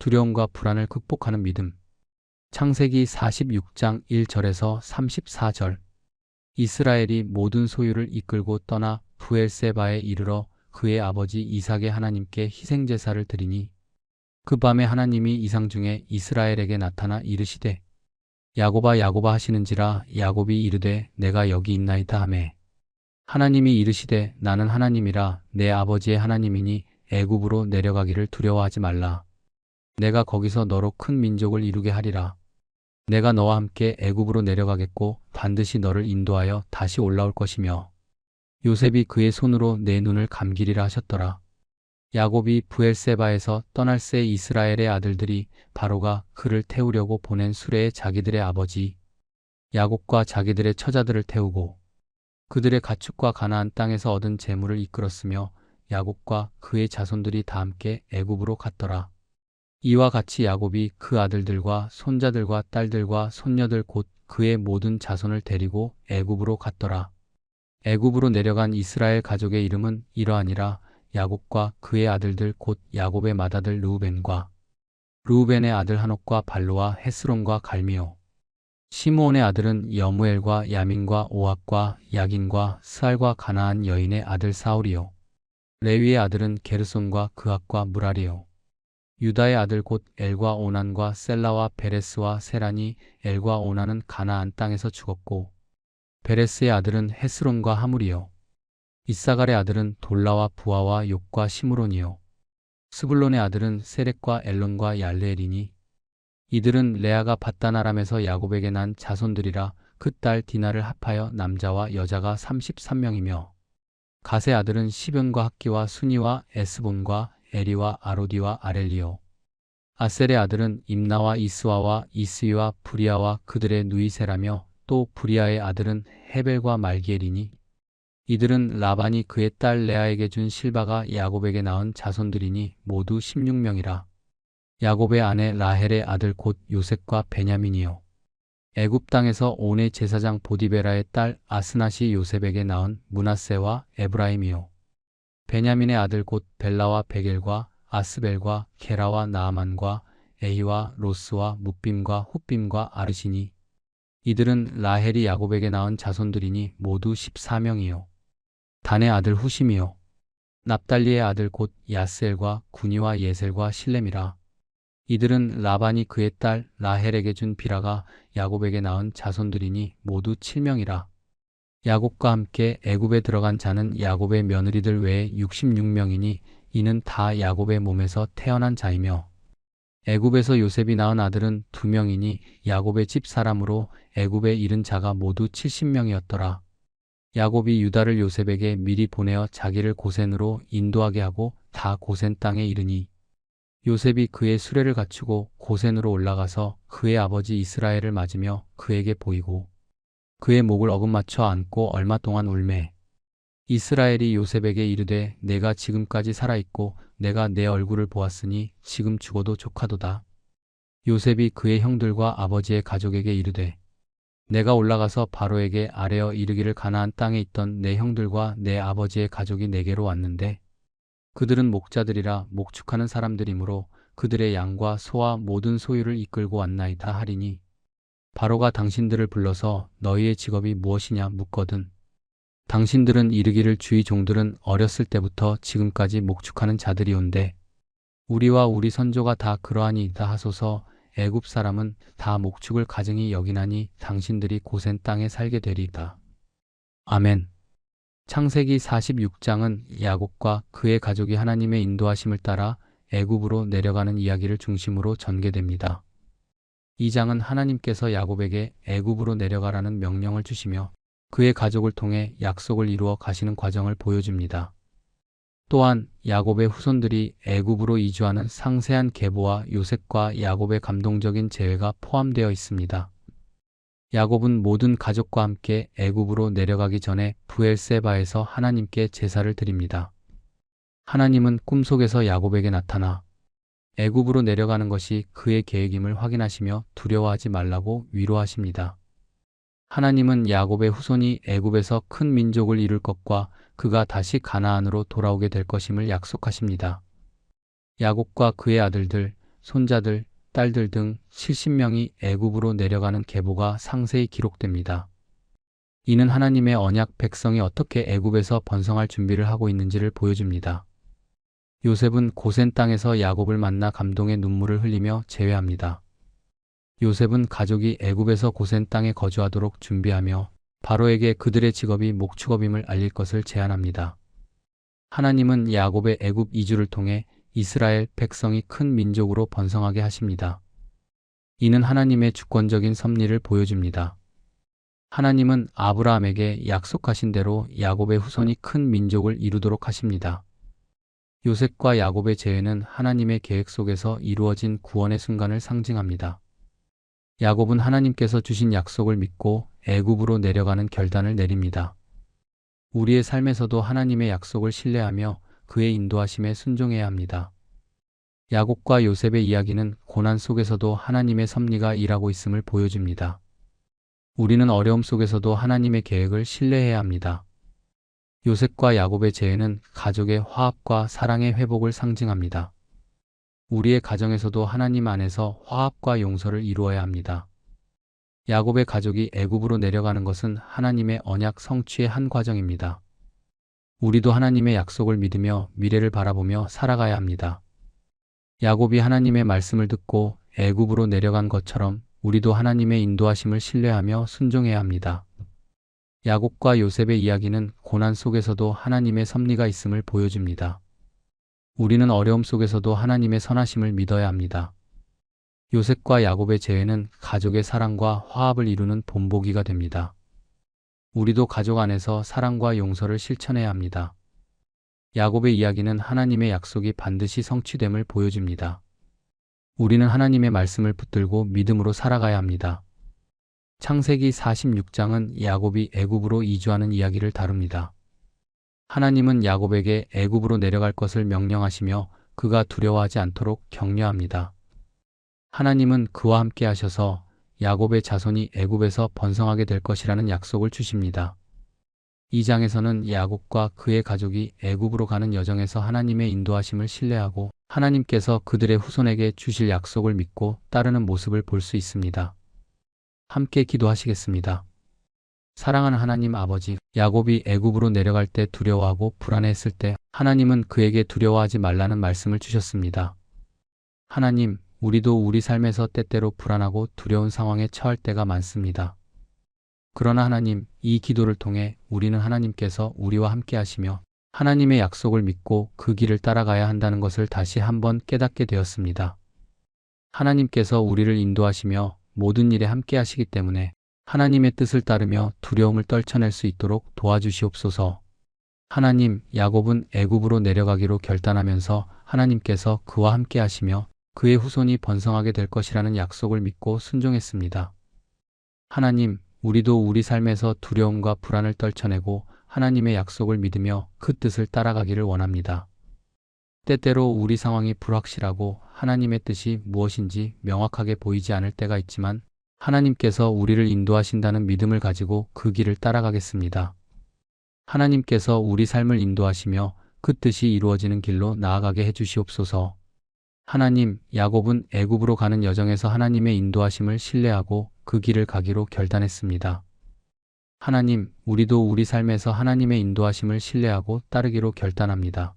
두려움과 불안을 극복하는 믿음. 창세기 46장 1절에서 34절. 이스라엘이 모든 소유를 이끌고 떠나 브엘세바에 이르러 그의 아버지 이삭의 하나님께 희생제사를 드리니 그 밤에 하나님이 이상 중에 이스라엘에게 나타나 이르시되 야곱아 야곱아 하시는지라. 야곱이 이르되 내가 여기 있나이다 하매 하나님이 이르시되 나는 하나님이라 내 아버지의 하나님이니 애굽으로 내려가기를 두려워하지 말라. 내가 거기서 너로 큰 민족을 이루게 하리라. 내가 너와 함께 애굽으로 내려가겠고 반드시 너를 인도하여 다시 올라올 것이며 요셉이 그의 손으로 내 눈을 감기리라 하셨더라. 야곱이 브엘세바에서 떠날 새 이스라엘의 아들들이 바로가 그를 태우려고 보낸 수레에 자기들의 아버지 야곱과 자기들의 처자들을 태우고 그들의 가축과 가나안 땅에서 얻은 재물을 이끌었으며 야곱과 그의 자손들이 다 함께 애굽으로 갔더라. 이와 같이 야곱이 그 아들들과 손자들과 딸들과 손녀들 곧 그의 모든 자손을 데리고 애굽으로 갔더라. 애굽으로 내려간 이스라엘 가족의 이름은 이러하니라. 야곱과 그의 아들들 곧 야곱의 맏아들 르우벤과 르우벤의 아들 하녹과 발로와 헤스론과 갈미오. 시므온의 아들은 여무엘과 야민과 오합과 야긴과 스알과 가나안 여인의 아들 사울이요. 레위의 아들은 게르손과 그압과 무라리요. 유다의 아들 곧 엘과 오난과 셀라와 베레스와 세란이. 엘과 오난은 가나안 땅에서 죽었고 베레스의 아들은 헤스론과 하물이요. 이사갈의 아들은 돌라와 부하와 욕과 시므론이요. 스불론의 아들은 세렉과 엘론과 얄레엘이니 이들은 레아가 밧단 아람에서 야곱에게 난 자손들이라. 그 딸 디나를 합하여 남자와 여자가 33명이며 갓의 아들은 시변과 학기와 순이와 에스본과 에리와 아로디와 아렐리오. 아셀의 아들은 임나와 이스와와 이스위와 브리아와 그들의 누이세라며 또 브리아의 아들은 헤벨과 말기엘이니 이들은 라반이 그의 딸 레아에게 준 실바가 야곱에게 낳은 자손들이니 모두 16명이라. 야곱의 아내 라헬의 아들 곧 요셉과 베냐민이요. 애굽 땅에서 온의 제사장 보디베라의 딸 아스낫이 요셉에게 낳은 므낫세와 에브라임이요. 베냐민의 아들 곧 벨라와 베겔과 아스벨과 게라와 나아만과 에히와 로스와 뭇빔과 훗빔과 아르시니 이들은 라헬이 야곱에게 낳은 자손들이니 모두 14명이요. 단의 아들 후심이요. 납달리의 아들 곧 야스엘과 구니와 예셀과 실렘이라. 이들은 라반이 그의 딸 라헬에게 준 비라가 야곱에게 낳은 자손들이니 모두 7명이라. 야곱과 함께 애굽에 들어간 자는 야곱의 며느리들 외에 66명이니 이는 다 야곱의 몸에서 태어난 자이며 애굽에서 요셉이 낳은 아들은 2명이니 야곱의 집 사람으로 애굽에 이른 자가 모두 70명이었더라. 야곱이 유다를 요셉에게 미리 보내어 자기를 고센으로 인도하게 하고 다 고센 땅에 이르니 요셉이 그의 수레를 갖추고 고센으로 올라가서 그의 아버지 이스라엘을 맞으며 그에게 보이고 그의 목을 어긋맞춰 안고 얼마 동안 울매 이스라엘이 요셉에게 이르되 내가 지금까지 살아있고 내가 내 얼굴을 보았으니 지금 죽어도 족하도다. 요셉이 그의 형들과 아버지의 가족에게 이르되 내가 올라가서 바로에게 아뢰어 이르기를 가나안 땅에 있던 내 형들과 내 아버지의 가족이 내게로 왔는데 그들은 목자들이라 목축하는 사람들이므로 그들의 양과 소와 모든 소유를 이끌고 왔나이다 하리니 바로가 당신들을 불러서 너희의 직업이 무엇이냐 묻거든 당신들은 이르기를 주의 종들은 어렸을 때부터 지금까지 목축하는 자들이온데 우리와 우리 선조가 다 그러하니이다 하소서. 애굽 사람은 다 목축을 가증히 여기나니 당신들이 고센 땅에 살게 되리이다. 아멘. 창세기 46장은 야곱과 그의 가족이 하나님의 인도하심을 따라 애굽으로 내려가는 이야기를 중심으로 전개됩니다. 이 장은 하나님께서 야곱에게 애굽으로 내려가라는 명령을 주시며 그의 가족을 통해 약속을 이루어 가시는 과정을 보여줍니다. 또한 야곱의 후손들이 애굽으로 이주하는 상세한 계보와 요셉과 야곱의 감동적인 재회가 포함되어 있습니다. 야곱은 모든 가족과 함께 애굽으로 내려가기 전에 브엘세바에서 하나님께 제사를 드립니다. 하나님은 꿈속에서 야곱에게 나타나 애굽으로 내려가는 것이 그의 계획임을 확인하시며 두려워하지 말라고 위로하십니다. 하나님은 야곱의 후손이 애굽에서 큰 민족을 이룰 것과 그가 다시 가나안으로 돌아오게 될 것임을 약속하십니다. 야곱과 그의 아들들, 손자들, 딸들 등 70명이 애굽으로 내려가는 계보가 상세히 기록됩니다. 이는 하나님의 언약 백성이 어떻게 애굽에서 번성할 준비를 하고 있는지를 보여줍니다. 요셉은 고센 땅에서 야곱을 만나 감동의 눈물을 흘리며 제외합니다. 요셉은 가족이 애굽에서 고센 땅에 거주하도록 준비하며 바로에게 그들의 직업이 목축업임을 알릴 것을 제안합니다. 하나님은 야곱의 애굽 이주를 통해 이스라엘 백성이 큰 민족으로 번성하게 하십니다. 이는 하나님의 주권적인 섭리를 보여줍니다. 하나님은 아브라함에게 약속하신 대로 야곱의 후손이 큰 민족을 이루도록 하십니다. 요셉과 야곱의 재회는 하나님의 계획 속에서 이루어진 구원의 순간을 상징합니다. 야곱은 하나님께서 주신 약속을 믿고 애굽으로 내려가는 결단을 내립니다. 우리의 삶에서도 하나님의 약속을 신뢰하며 그의 인도하심에 순종해야 합니다. 야곱과 요셉의 이야기는 고난 속에서도 하나님의 섭리가 일하고 있음을 보여줍니다. 우리는 어려움 속에서도 하나님의 계획을 신뢰해야 합니다. 요셉과 야곱의 재회는 가족의 화합과 사랑의 회복을 상징합니다. 우리의 가정에서도 하나님 안에서 화합과 용서를 이루어야 합니다. 야곱의 가족이 애굽으로 내려가는 것은 하나님의 언약 성취의 한 과정입니다. 우리도 하나님의 약속을 믿으며 미래를 바라보며 살아가야 합니다. 야곱이 하나님의 말씀을 듣고 애굽으로 내려간 것처럼 우리도 하나님의 인도하심을 신뢰하며 순종해야 합니다. 야곱과 요셉의 이야기는 고난 속에서도 하나님의 섭리가 있음을 보여줍니다. 우리는 어려움 속에서도 하나님의 선하심을 믿어야 합니다. 요셉과 야곱의 재회는 가족의 사랑과 화합을 이루는 본보기가 됩니다. 우리도 가족 안에서 사랑과 용서를 실천해야 합니다. 야곱의 이야기는 하나님의 약속이 반드시 성취됨을 보여줍니다. 우리는 하나님의 말씀을 붙들고 믿음으로 살아가야 합니다. 창세기 46장은 야곱이 애굽으로 이주하는 이야기를 다룹니다. 하나님은 야곱에게 애굽으로 내려갈 것을 명령하시며 그가 두려워하지 않도록 격려합니다. 하나님은 그와 함께 하셔서 야곱의 자손이 애굽에서 번성하게 될 것이라는 약속을 주십니다. 이 장에서는 야곱과 그의 가족이 애굽으로 가는 여정에서 하나님의 인도하심을 신뢰하고 하나님께서 그들의 후손에게 주실 약속을 믿고 따르는 모습을 볼 수 있습니다. 함께 기도하시겠습니다. 사랑하는 하나님 아버지, 야곱이 애굽으로 내려갈 때 두려워하고 불안해했을 때 하나님은 그에게 두려워하지 말라는 말씀을 주셨습니다. 하나님, 우리도 우리 삶에서 때때로 불안하고 두려운 상황에 처할 때가 많습니다. 그러나 하나님, 이 기도를 통해 우리는 하나님께서 우리와 함께 하시며 하나님의 약속을 믿고 그 길을 따라가야 한다는 것을 다시 한번 깨닫게 되었습니다. 하나님께서 우리를 인도하시며 모든 일에 함께 하시기 때문에 하나님의 뜻을 따르며 두려움을 떨쳐낼 수 있도록 도와주시옵소서. 하나님, 야곱은 애굽으로 내려가기로 결단하면서 하나님께서 그와 함께 하시며 그의 후손이 번성하게 될 것이라는 약속을 믿고 순종했습니다. 하나님, 우리도 우리 삶에서 두려움과 불안을 떨쳐내고 하나님의 약속을 믿으며 그 뜻을 따라가기를 원합니다. 때때로 우리 상황이 불확실하고 하나님의 뜻이 무엇인지 명확하게 보이지 않을 때가 있지만 하나님께서 우리를 인도하신다는 믿음을 가지고 그 길을 따라가겠습니다. 하나님께서 우리 삶을 인도하시며 그 뜻이 이루어지는 길로 나아가게 해주시옵소서. 하나님, 야곱은 애굽으로 가는 여정에서 하나님의 인도하심을 신뢰하고 그 길을 가기로 결단했습니다. 하나님, 우리도 우리 삶에서 하나님의 인도하심을 신뢰하고 따르기로 결단합니다.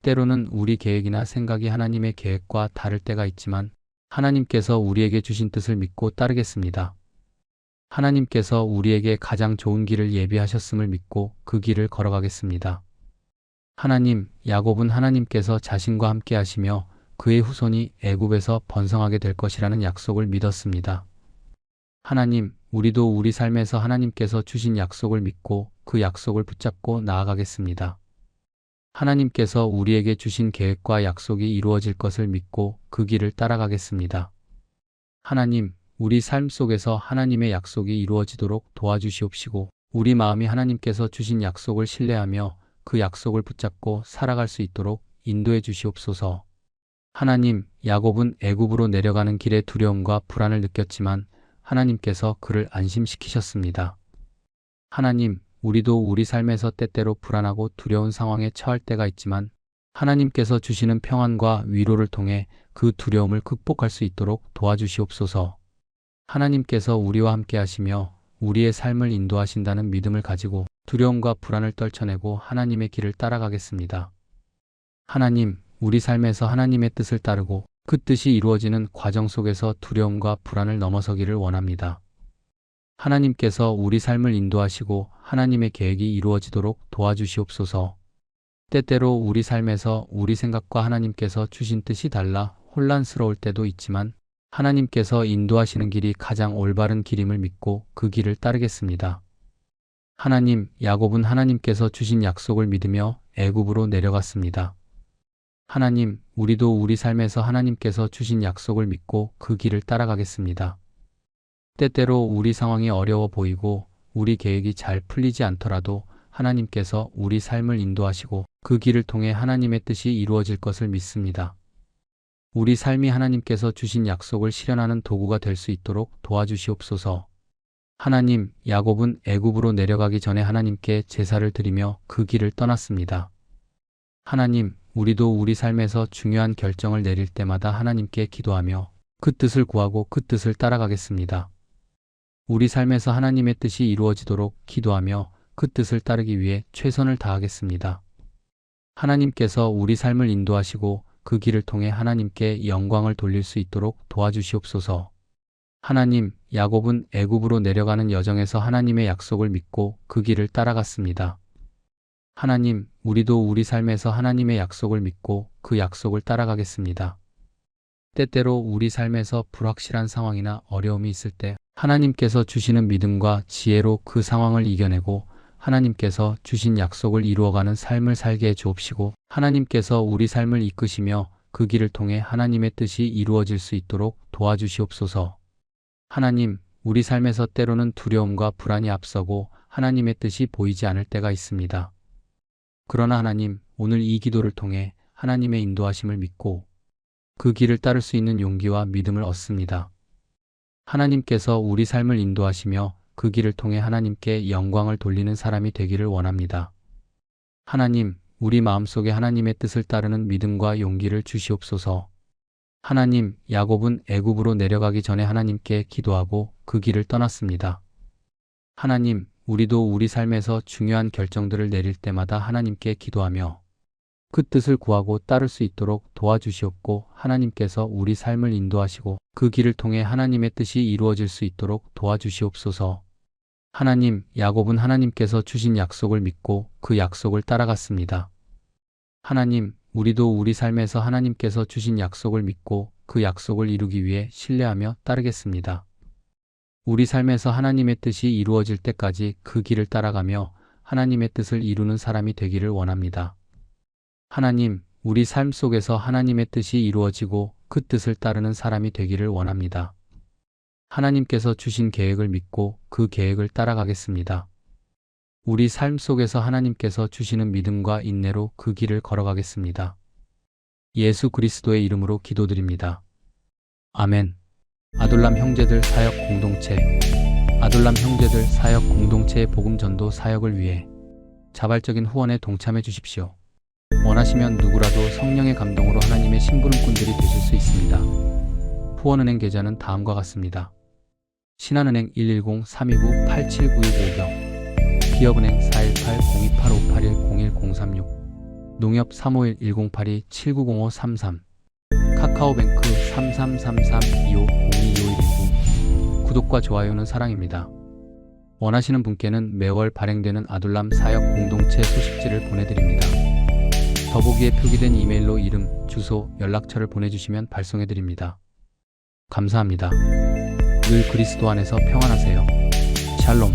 때로는 우리 계획이나 생각이 하나님의 계획과 다를 때가 있지만 하나님께서 우리에게 주신 뜻을 믿고 따르겠습니다. 하나님께서 우리에게 가장 좋은 길을 예비하셨음을 믿고 그 길을 걸어가겠습니다. 하나님, 야곱은 하나님께서 자신과 함께 하시며 그의 후손이 애굽에서 번성하게 될 것이라는 약속을 믿었습니다. 하나님, 우리도 우리 삶에서 하나님께서 주신 약속을 믿고 그 약속을 붙잡고 나아가겠습니다. 하나님께서 우리에게 주신 계획과 약속이 이루어질 것을 믿고 그 길을 따라가겠습니다. 하나님, 우리 삶 속에서 하나님의 약속이 이루어지도록 도와주시옵시고 우리 마음이 하나님께서 주신 약속을 신뢰하며 그 약속을 붙잡고 살아갈 수 있도록 인도해 주시옵소서. 하나님, 야곱은 애굽으로 내려가는 길에 두려움과 불안을 느꼈지만 하나님께서 그를 안심시키셨습니다. 하나님, 우리도 우리 삶에서 때때로 불안하고 두려운 상황에 처할 때가 있지만 하나님께서 주시는 평안과 위로를 통해 그 두려움을 극복할 수 있도록 도와주시옵소서. 하나님께서 우리와 함께 하시며 우리의 삶을 인도하신다는 믿음을 가지고 두려움과 불안을 떨쳐내고 하나님의 길을 따라가겠습니다. 하나님, 우리 삶에서 하나님의 뜻을 따르고 그 뜻이 이루어지는 과정 속에서 두려움과 불안을 넘어서기를 원합니다. 하나님께서 우리 삶을 인도하시고 하나님의 계획이 이루어지도록 도와주시옵소서. 때때로 우리 삶에서 우리 생각과 하나님께서 주신 뜻이 달라 혼란스러울 때도 있지만 하나님께서 인도하시는 길이 가장 올바른 길임을 믿고 그 길을 따르겠습니다. 하나님, 야곱은 하나님께서 주신 약속을 믿으며 애굽으로 내려갔습니다. 하나님, 우리도 우리 삶에서 하나님께서 주신 약속을 믿고 그 길을 따라가겠습니다. 때때로 우리 상황이 어려워 보이고 우리 계획이 잘 풀리지 않더라도 하나님께서 우리 삶을 인도하시고 그 길을 통해 하나님의 뜻이 이루어질 것을 믿습니다. 우리 삶이 하나님께서 주신 약속을 실현하는 도구가 될 수 있도록 도와주시옵소서. 하나님, 야곱은 애굽으로 내려가기 전에 하나님께 제사를 드리며 그 길을 떠났습니다. 하나님, 우리도 우리 삶에서 중요한 결정을 내릴 때마다 하나님께 기도하며 그 뜻을 구하고 그 뜻을 따라가겠습니다. 우리 삶에서 하나님의 뜻이 이루어지도록 기도하며 그 뜻을 따르기 위해 최선을 다하겠습니다. 하나님께서 우리 삶을 인도하시고 그 길을 통해 하나님께 영광을 돌릴 수 있도록 도와주시옵소서. 하나님, 야곱은 애굽으로 내려가는 여정에서 하나님의 약속을 믿고 그 길을 따라갔습니다. 하나님, 우리도 우리 삶에서 하나님의 약속을 믿고 그 약속을 따라가겠습니다. 때때로 우리 삶에서 불확실한 상황이나 어려움이 있을 때 하나님께서 주시는 믿음과 지혜로 그 상황을 이겨내고 하나님께서 주신 약속을 이루어가는 삶을 살게 해 주옵시고 하나님께서 우리 삶을 이끄시며 그 길을 통해 하나님의 뜻이 이루어질 수 있도록 도와주시옵소서. 하나님, 우리 삶에서 때로는 두려움과 불안이 앞서고 하나님의 뜻이 보이지 않을 때가 있습니다. 그러나 하나님, 오늘 이 기도를 통해 하나님의 인도하심을 믿고 그 길을 따를 수 있는 용기와 믿음을 얻습니다. 하나님께서 우리 삶을 인도하시며 그 길을 통해 하나님께 영광을 돌리는 사람이 되기를 원합니다. 하나님, 우리 마음속에 하나님의 뜻을 따르는 믿음과 용기를 주시옵소서. 하나님, 야곱은 애굽으로 내려가기 전에 하나님께 기도하고 그 길을 떠났습니다. 하나님, 우리도 우리 삶에서 중요한 결정들을 내릴 때마다 하나님께 기도하며 그 뜻을 구하고 따를 수 있도록 도와주시옵고 하나님께서 우리 삶을 인도하시고 그 길을 통해 하나님의 뜻이 이루어질 수 있도록 도와주시옵소서. 하나님, 야곱은 하나님께서 주신 약속을 믿고 그 약속을 따라갔습니다. 하나님, 우리도 우리 삶에서 하나님께서 주신 약속을 믿고 그 약속을 이루기 위해 신뢰하며 따르겠습니다. 우리 삶에서 하나님의 뜻이 이루어질 때까지 그 길을 따라가며 하나님의 뜻을 이루는 사람이 되기를 원합니다. 하나님, 우리 삶 속에서 하나님의 뜻이 이루어지고 그 뜻을 따르는 사람이 되기를 원합니다. 하나님께서 주신 계획을 믿고 그 계획을 따라가겠습니다. 우리 삶 속에서 하나님께서 주시는 믿음과 인내로 그 길을 걸어가겠습니다. 예수 그리스도의 이름으로 기도드립니다. 아멘. 아둘람 형제들 사역 공동체. 아둘람 형제들 사역 공동체의 복음 전도 사역을 위해 자발적인 후원에 동참해 주십시오. 원하시면 누구라도 성령의 감동으로 하나님의 심부름꾼들이 되실 수 있습니다. 후원은행 계좌는 다음과 같습니다. 신한은행 110-329-8792-5경, 기업은행 418-028581-01036, 농협 351-1082-790533, 카카오뱅크 3333-2502-2519. 구독과 좋아요는 사랑입니다. 원하시는 분께는 매월 발행되는 아둘람 사역 공동체 소식지를 보내드립니다. 더보기에 표기된 이메일로 이름, 주소, 연락처를 보내주시면 발송해드립니다. 감사합니다. 늘 그리스도 안에서 평안하세요. 샬롬.